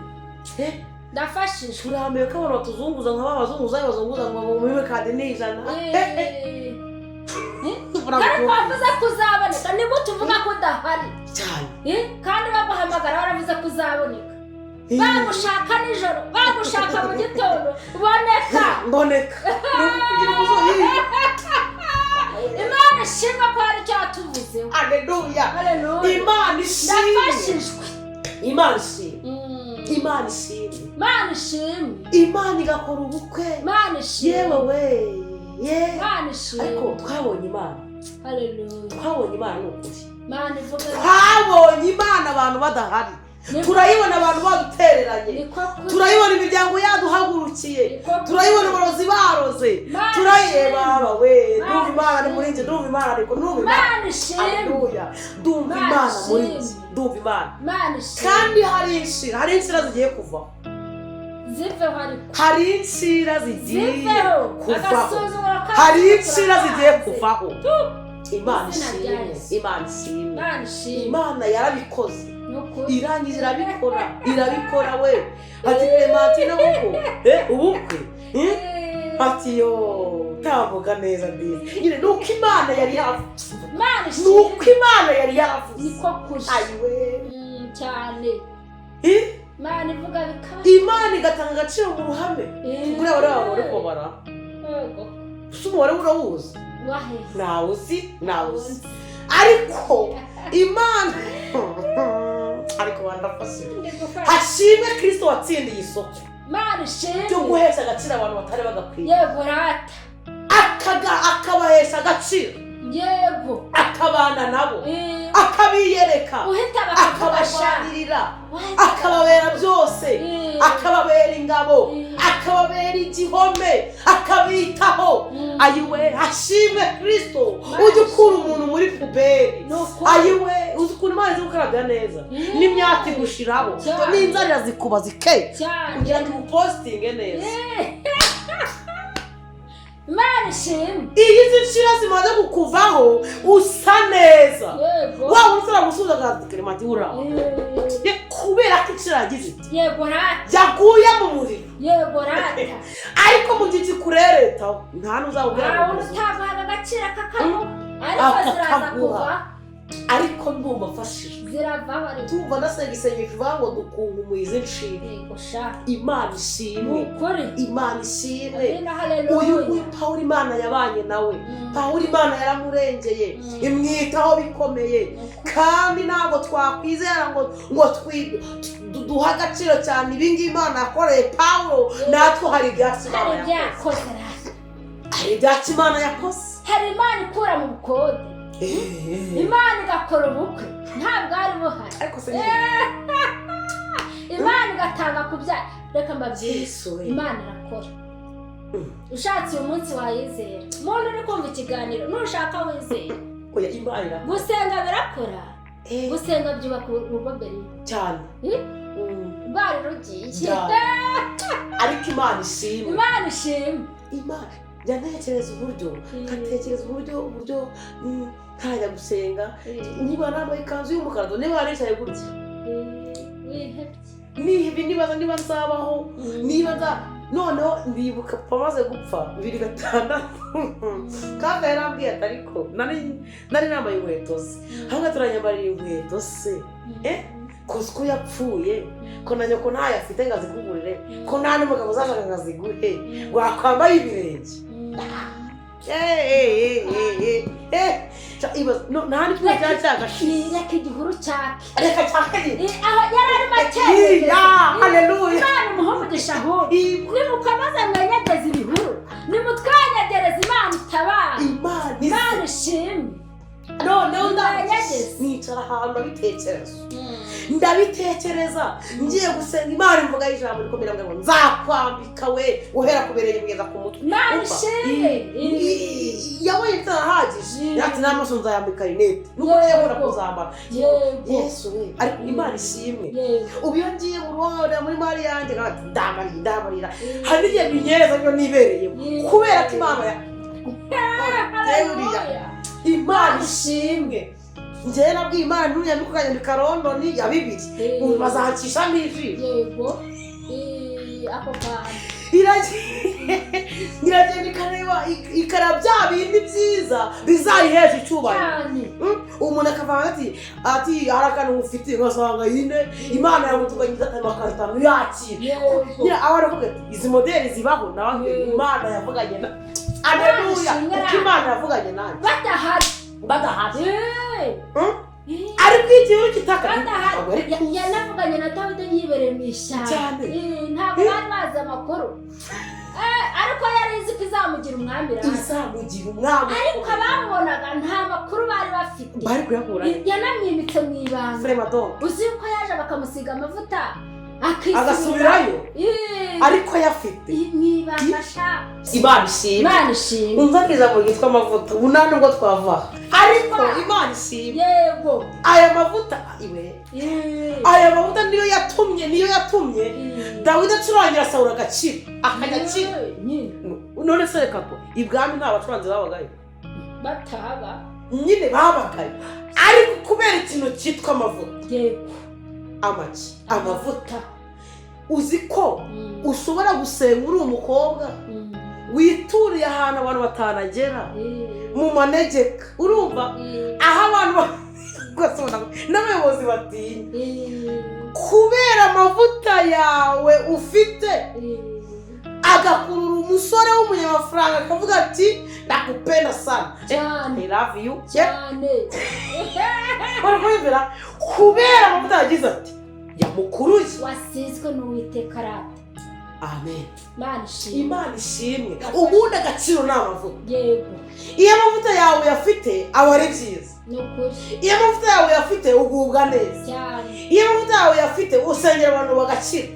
ndafashije turameye ko abantu batuzunguza nk'abazunguza ngo mubibe kandi n'ijana kandi bavuze ko uzaboneka niba tuvuga ko udahari cyane kandi baguhamagara baravuze ko uzaboneka bagushaka nijoro bagushaka mu gitondo mboneka kugira ngo Imana ishimwe ko hari icyo yatuvuzeho haleluya Imana ishimwe ndafashijwe Imana ishimwe Imana igakora ubukwe yewe we ariko twabonye Imana twabonye Imana ni ukuri twabonye Imana abantu badahari turayibona abantu badutereranye turayibona imiryango yaduhagurukiye turayibona abarozi baroze turayeba we ndumva Imana ni muri njye ndumva Imana ariko ndumva Imana haleluya ndumva Imana muri njye ndumva Imana kandi hari inshira zigiye kuvaho hari inshira zigiye kuvaho hari inshira zigiye kuvaho Imana ishimwe Imana yarabikoze irangiza irabikora we ati Clementine koko ubukwe ati yo tavuga neza ndetse nyine nuko Imana yari yavuze nuko Imana yari yavuze niko kuri ayiwe cyane Imana ivuga bikaba Imana igatanga agaciro mu ruhame buriya bari kubara umubare urawuzi ntawuzi ariko Imana ariko bandafashe hashimwe Kristo watsindiye isoko cyo guhesha agaciro abantu batari bagakwiye yego rata akabahesha agaciro yego akabana nabo akabiyereka akabarwanirira akababera byose akababera ingabo akababera igihome akabitaho ayiwe hashimwe Kristo ujye ukura umuntu muri puberi ayiwe uzi ukuntu Imana izi gukarabya neza n'imyaka igushiraho n'inzara zikuba zikeye kugira ngo upostinge neza. Imana ishimwe. Iyi zishira zimaze kukuvaho usa neza waba usura gusubiza akazi Clement uraho kubera ko kiragize iti yego rata yaguye mu muriro yego rata ariko mu gihe kurereta nta n'uzabubwira ngo utabaga agaciro kakamo ariko ziraza kuva ariko ndumva afashije ziravaho ariko tumva nasenga isengesho ivuga ngo dukunga umuyizi nshinga yego sha Imana ishimwe ukuri Imana ishimwe haleluya. uyu Pawulo Imana yabanye nawe Pawulo Imana yaramurengeye imwitaho bikomeye kandi ntabwo twakwizera ngo duha agaciro cyane ibingibi Imana yakoreye Pawulo natwe hari ibyatsi Imana yakoze hari ibyatsi Imana yakoze hari Imana ikura mu bukode Imana igakora ubukwe ntabwo ari buhari ariko se Imana igatanga kubyara reka mbabwire Imana irakora ushatse uyu munsi wayizera umuntu uri kumva ikiganiro nushaka wizera oya Imana irakora gusenga birakora gusenga byubaka urugo mbere cyane rwari rugiye ariko Imana ishimwe Imana ishimwe Imana ntekereza uburyo nkatekereza uburyo ntajya gusenga niba nambaye ikanzu y'umukara niba haricaye gutya niba nzabaho niba noneho ndibuka papa amaze gupfa 2006 kandi yarambwiye ati ariko nari nambaye inkweto ze hamwe turanyambarira inkweto se ko yapfuye ko na nyoko ntayo afite ngo azikugurire ko nta n'umugabo uzashaka ngo aziguhe wakwambaye ibirenge nta n'ikimwe cyari cyagashira reka igihuru cyake reka cyake aho yari arimo akereza haleluya Imana umuhumugisha ahubwo nimukomeze mwenyegeze ibihuru nimutwenyegereze Imana itabara Imana ishimwe noneho nicara ahantu ndabitekereza ngiye gusenga Imana imvuga y'ijambo rikomera ngo nzakwambika we uhera kubereye kugeza ku mutwe Imana ishimwe yawe itarahagije ati n'amaso nzayambika rinete nuko yabona kuzambara Yesu we ariko Imana ishimwe ubu iyo ngiye mu ruhande muri mari yanjye ndamarira hari n'igihe binyereza byo nibereye kubera ko Imana ishimwe njyewe nabwiye Imana ntunyambike ukanyambika rondoni ya 2 bazahakishamo ijisho yego ako kantu iragenda ikareba bya bindi byiza bizayihesha icyubahiro umuntu akavuga ati hari akantu ufite ugasanga yine Imana yamutuganyiriza amakarita yakira aba aravuga ati izi modeli zibaho nawe Imana yavuganye na haleluya kuko Imana yavuganye nanjye badahari ariko igihe kitaka yanavuganye na Dawidi yibereye mu ishyamba ntabwo bari bazi amakuru ariko yari izi ko izamugira umwami ariko abamubonaga nta makuru bari bafite bari kuyakura yanamwimitse mu ibanga uzi ko yaje bakamusiga amavuta agasubirayo ariko yafite mwibanga sha Imana ishimwe umva ijambo ryitwa amavuta ubu nta nubwo twava ariko Imana ishimwe yego aya mavuta aya mavuta niyo yatumye Dawidi acurangira Sawuli agaciro akajya akira none se reka ko ibwami nta bacuranzi babagayo bataba nyine babagayo ariko kubera ikintu cyitwa amavuta yego amavuta uzi ko ushobora gusenga uri umukobwa wituriye ahantu abantu batanagera mu manegeka urumva aho abantu n'abayobozi batinya kubera amavuta yawe ufite agakurura umusore w'umunyamafaranga akavuga ati ndakupenda sana I love you cyane kubera amavuta yagize ati yamukuruye wasizwe n'Uwiteka rata amen Imana ishimwe ubundi agaciro ni amavuta yego iyo amavuta yawe yafite aba ari byiza iyo amavuta yawe yafite ugubwa neza iyo amavuta yawe yafite usengera abantu bagakira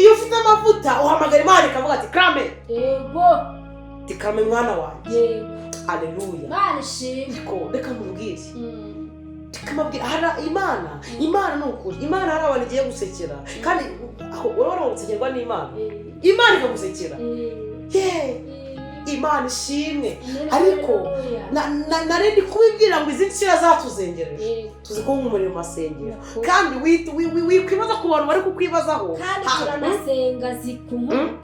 iyo ufite amavuta uhamagara Imana ikavuga ati Clement yego tikame mwana wanjye. yego Haleluya. Imana ishimwe. Ariko reka mubwire, tikamabwira Imana ni ukuri. Imana hari abantu igiye gusekera kandi aho urabona gusekerwa n'Imana, Imana ikagusekera. Imana ishimwe. Ariko narindi kubibwira ngo izi nshira zatuzengereje tuzi ko nk'umuriro masengero kandi wikwibaza ku bantu bari kukwibazaho kandi turanasenga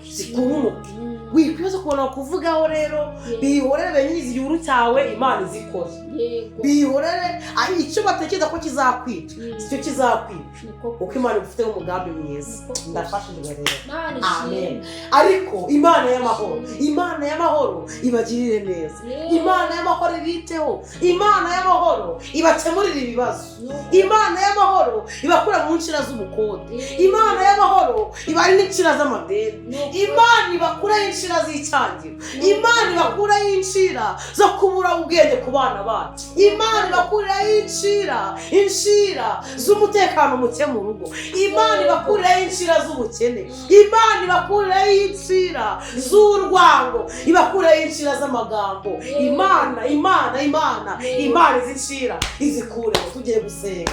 zikuhumuka. Wikwibaza ku bantu bakuvugaho rero bihorere benyine igihuru cyawe Imana izikora. Bihorere icyo batekereza ko kizakwica icyo kizakwica kuko Imana ifite umugambi mwiza. Ndafashijwe rero. Amen. Ariko Imana y'amahoro ibagirire neza. Imana y'amahoro ibiteho. Imana y'amahoro ibakemurira ibibazo. Imana y'amahoro ibakura mu nshira z'ubukode. Imana y'amahoro ibari n'inshira z'amadeni. Imana ibakura y'inshira z'icyangiro. Imana ibakura y'inshira zo kubura ubwenge ku bana bacu. Imana ibakura y'inshira z'umutekano muke mu rugo. Imana ibakura y'inshira z'ubukene. Imana ibakura y'inshira z'urwango. Ibakura y'inshira z'amagambo. Imana izishira izikureho tugiye gusenga.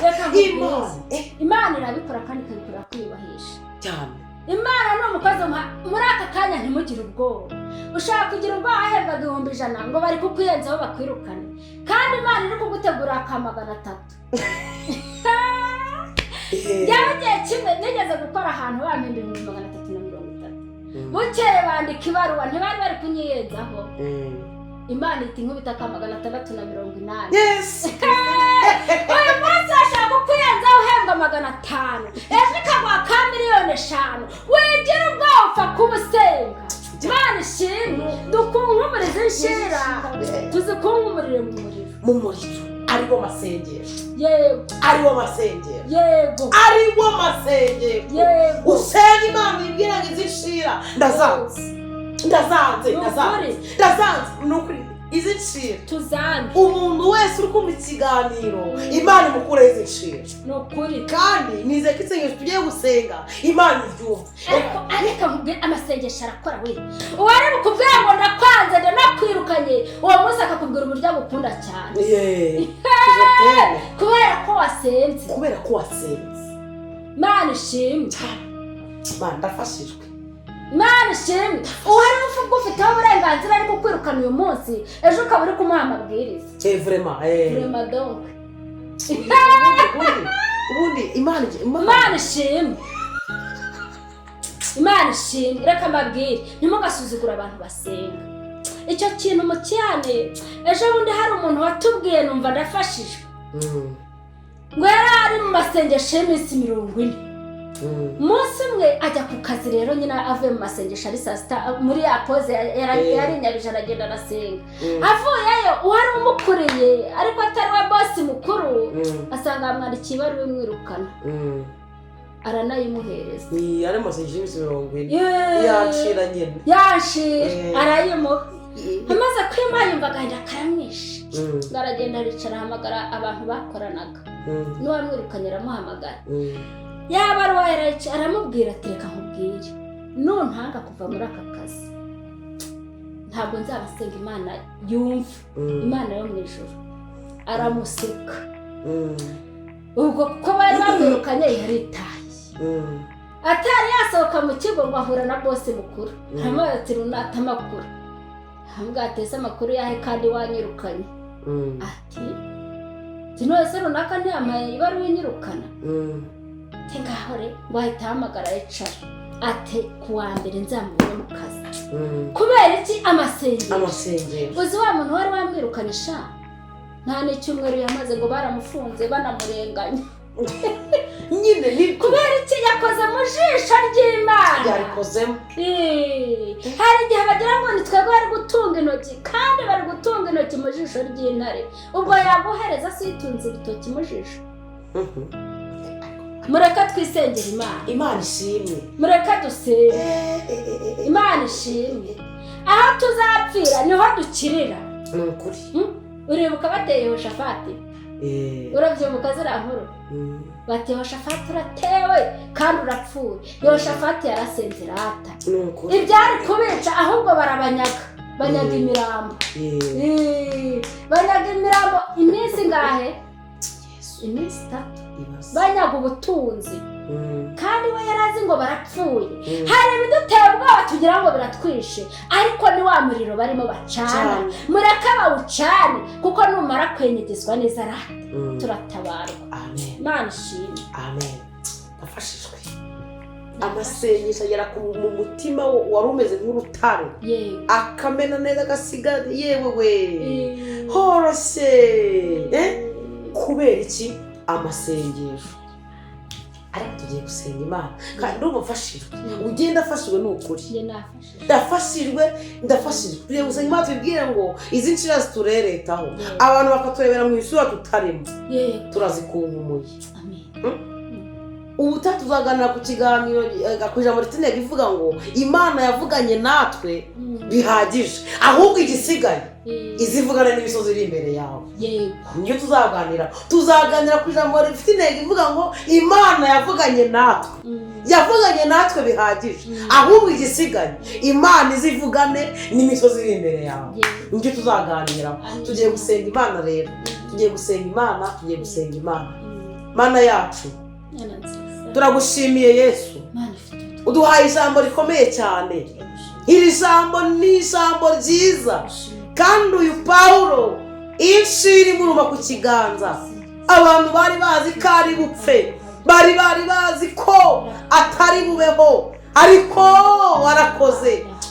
Imana irabikora kandi ikabikora kwiyubahisha cyane. Imana ni umukozi muri aka kanya ntimugire ubwoba. Ushaka kugira ubwoba ahembwa 100,000 ngo bari kukwiyenzaho bakwirukane kandi Imana iri kugutegura aka 300. Yagiye kimwe nigeze gukora ahantu bampembe 330. Bukeye bandika ibaruwa ntibari bari kunyiyenzaho. Imana iti nkubita aka 680. Yes. Uyu munsi ashaka kukuyenzaho uhembwa 500. Ejo ikagwa ka 5,000,000. Wigira ubwoba upfa kubusenga. Imana ishimwe. Dukunkumurize inshira tuzikunkumurire mu muriro. Ariwo masengesho. Yego. Ariwo masengesho. Yego. Ariwo masengesho. Yego. Usenga Imana ibwira ngo izishira ndazanze. Nukuri izi nshira tuzanze. Umuntu wese uri kumva ikiganiro Imana imukura izi nshira. Nukuri. Kandi nize ko isengesho tugiye gusenga Imana ibyumva. Ariko mubwire amasengesho arakora we. Uwari bukubwira ngo ndakwanze ndakwirukanye uwo munsi akakubwira uburyo agukunda cyane. Kubera ko wasenze. Imana ishimwe. Imana ndafashijwe. Imana ishimwe. Uwari ufiteho uburenganzira ari kukwirukana uyu munsi ejo ukaba uri kumuha amabwiriza. Vraiment donc. Ubundi Imana ishimwe. Imana ishimwe. Reka mbabwire ntimugasuzugura abantu basenga. Icyo kintu mu cyane ejo bundi hari umuntu watubwiye numva ndafashijwe. Ngo yari ari mu masengesho y'iminsi 40. Umunsi umwe ajya ku kazi rero nyina avuye mu masengesho ari saa sita muri ya pose yari nyabije aragenda arasenga. Avuyeyo uwari umukuriye ariko atari we boss mukuru asanga amwandikiye ibaruwa imwirukana. Aranayimuhereza. Ari mu masengesho y'imirongo 40. Yanshira nyine. Arayimuha. Amaze kwima yumva agahinda karamwishe. Aragenda aricara ahamagara abantu bakoranaga. N'uwamwirukanye aramuhamagara. Yabaruwa aramubwira ati reka nkubwire nuntanga kuva muri aka kazi ntabwo nzabasenga Imana yumva. Imana yo mu ijuru. Aramuseka. Ubwo kuko bari bamwirukanye yaritaye. Atari yasohoka mu kigo ngo ahura na boss mukuru. Aramubwira ati runata amakuru. Ahambwa atese amakuru yahe kandi wanyirukanye. Ati tinose runaka ntiyamaye ibaruwa inyirukana. Ngahore wahita hamagara yicara ate kuwa mbere nzamubona mu kazi. Kubera iki amasengesho. Uzi wa muntu wari wamwirukanisha nta n'icyumweru yamaze ngo baramufunze banamurenganya. Nyine ni kubera iki yakoze mu jisho ry'Imana. Yarikozemo. Hari igihe bagira ngo ni twebwe bari gutunga intoki kandi bari gutunga intoki mu jisho ry'intare. Ubwo yaguhereza situnze ibitoki mu jisho. Mureka twisengera Imana. Imana ishimwe. Mureka dusenge. Imana ishimwe. Aho tuzapfira niho dukirira. Nukuri. Uribuka bateye Yehoshafati? Urabyibuka ziriya nkuru? Bateye Yehoshafati uratewe kandi urapfuye. Yehoshafati yarasenze rata. Ibyari kubica ahubwo barabanyaga. banyaga imirambo banyaga imirambo iminsi ngahe iminsi 3 banyaga ubutunzi kandi we yarazi ngo barapfuye hari ibiduteye ubwoba tugira ngo biratwishe ariko ni wa muriro barimo bacana mureke bawucane kuko numara kwenyegezwa neza turatabarwa. Amen. Imana ishimwe. Amen. Bafashijwe amasengesho agera mu mutima wari umeze nk'urutare akamena neza agasiga yewe we horose kubera iki amasengesho ariko tugiye gusenga Imana kandi ndumufashijwe ugenda afashijwe n'ukuri ndafashijwe tugiye gusenga Imana tubwire ngo izi nshira zitureretaho abantu bakaturebera mu isura tutarimo turazikungumuye. Ubu tuzaganira ku kiganiro ku ijambo ritine givuga ngo Imana yavuganye natwe bihagije ahubwo igisigaye izivugana n'imisozi iri imbere yawe. Niyo tuzaganira ku ijambo ritine givuga ngo Imana yavuganye natwe bihagije ahubwo igisigaye Imana izivugane n'imisozi iri imbere yawe. Niyo tuzaganira. Tugiye gusenga Imana rero tugiye gusenga Imana. Mana yacu turagushimiye Yesu uduhaye ijambo rikomeye cyane. Iri jambo ni ijambo ryiza kandi uyu Paulo inshiri muruma ku kiganza abantu bari bazi ko ari bupfe bari bazi ko atari bubeho ariko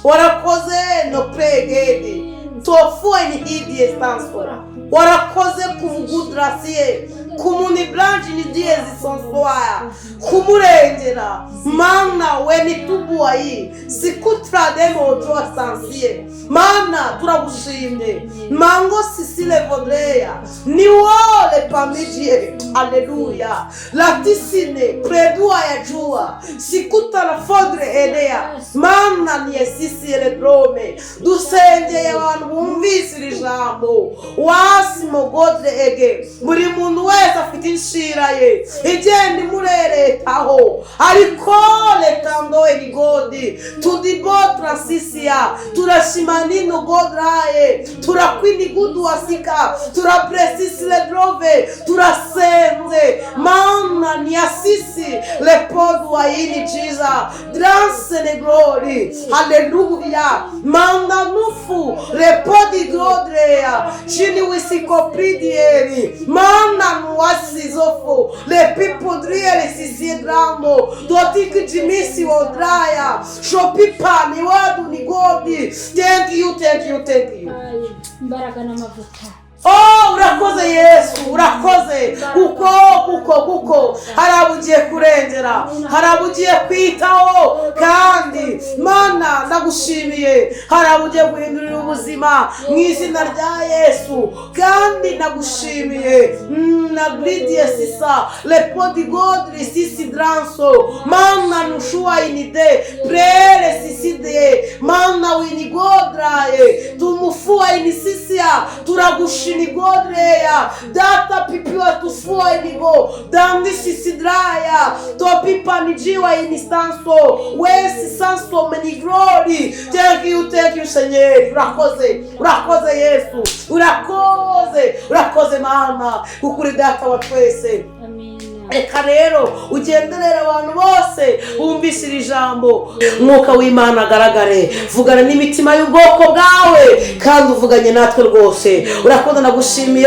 warakoze no pregede tofue ni hidi estansora warakoze kuvugudrasiye kumuni branch ni diye zisonsoya kumurengera mana we nitubuwa yi sikutra demo ojo sansie mana turagushimye mango sisile vodreya ni wole pamijie haleluya latisine predua ya jua sikuta la fodre edea mana ni esisi ele drome dusenge abantu bumvise iri jambo wasimo godre ege buri muntu wese afite inshira ye igenda imureretaho ariko letando egodi tudibotra sisia turashimanino godraye turakwini gudu wasika turapresisile drove turasenze mana ni asisi lepodu wa ini jiza dranse ne glory haleluya manda nufu lepodi godrea chini wisikopridieri mana nuasizofo le pipodriere sisi dramo dotiki jimisi wodraya shopipa ni wadu ni godi. Thank you imbaraga n'amavuta. Urakoze Yesu urakoze kuko harabugiye kurengera harabugiye kwitaho kandi Mana ndagushimiye harabugiye guhindurira ubuzima mu izina rya Yesu kandi ndagushimiye na gridie sisa le podigod sisi dranso Mana nushua inide prele sisi de Mana winigodraye tumufua inisisia turagushimiye Nigodreya data pipiwa tufua inigo dandi sisidraya topipa nijiwa inistanso wesi sanso menigrori. Thank you Senyeri urakoze Yesu urakoze mama kukuri data wa twese. Eka rero ugenderera abantu bose bumvise iri jambo mwuka w'Imana agaragare vugana n'imitima y'ubwoko bwawe kandi uvuganye natwe rwose. Urakoze nagushimiye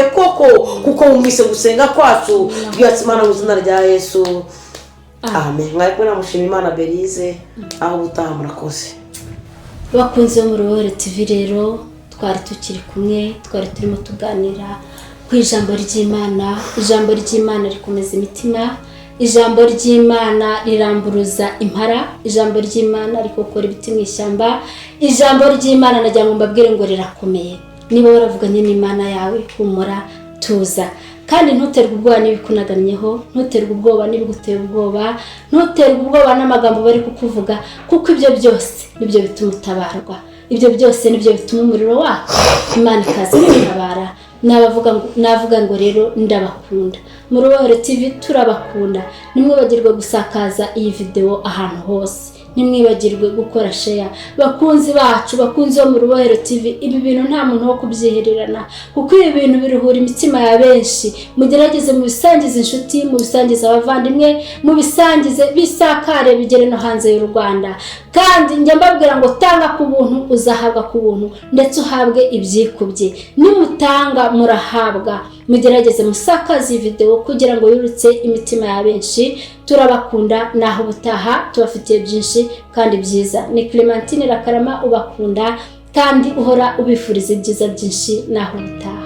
kuko wumvise gusenga kwacu twiyatse Imana mu izina rya Yesu amen. Mwari namushima Imana Belize aho gutaha murakoze. Bakunze mu Ruhore TV rero twari tukiri kumwe twari turimo tuganira ku ijambo ry'Imana. Ijambo ry'Imana rikomeza imitima, ijambo ry'Imana riramburuza impara, ijambo ry'Imana rikokora ibiti mu ishyamba, ijambo ry'Imana najya ngo mbabwire ngo rirakomeye. Niba waravuganye n'Imana yawe humura tuza kandi ntuterwe ubwoba n'ibikunagamyeho, ntuterwe ubwoba n'ibiguteye ubwoba, ntuterwe ubwoba n'amagambo bari kukuvuga kuko ibyo byose nibyo bituma utabarwa, ibyo byose nibyo bituma umuriro waka Imana ikaza kutabara. Navuga ngo rero ndabakunda mu Ruhore TV turabakunda nimwe bagirwa gusakaza iyi video ahantu hose ntimwibagirwe gukora share. Bakunzi bacu, bakunzi bo mu Rubohero TV, ibi bintu nta muntu wo kubyihererana kuko ibi bintu biruhura imitima ya benshi. Mugerageze mu bisangize inshuti, mu bisangize abavandimwe, mu bisangize bisakare bigere no hanze y'u Rwanda. Kandi njya mbabwira ngo tanga ku buntu uzahabwa ku buntu ndetse uhabwe ibyikubye. Nimutanga murahabwa. Mugerageze musakaze video kugira ngo yurutse imitima ya benshi. Turabakunda naho butaha tubafitiye byinshi kandi byiza. Ni Clementine Rakarama ubakunda kandi uhora ubifuriza ibyiza byinshi naho butaha.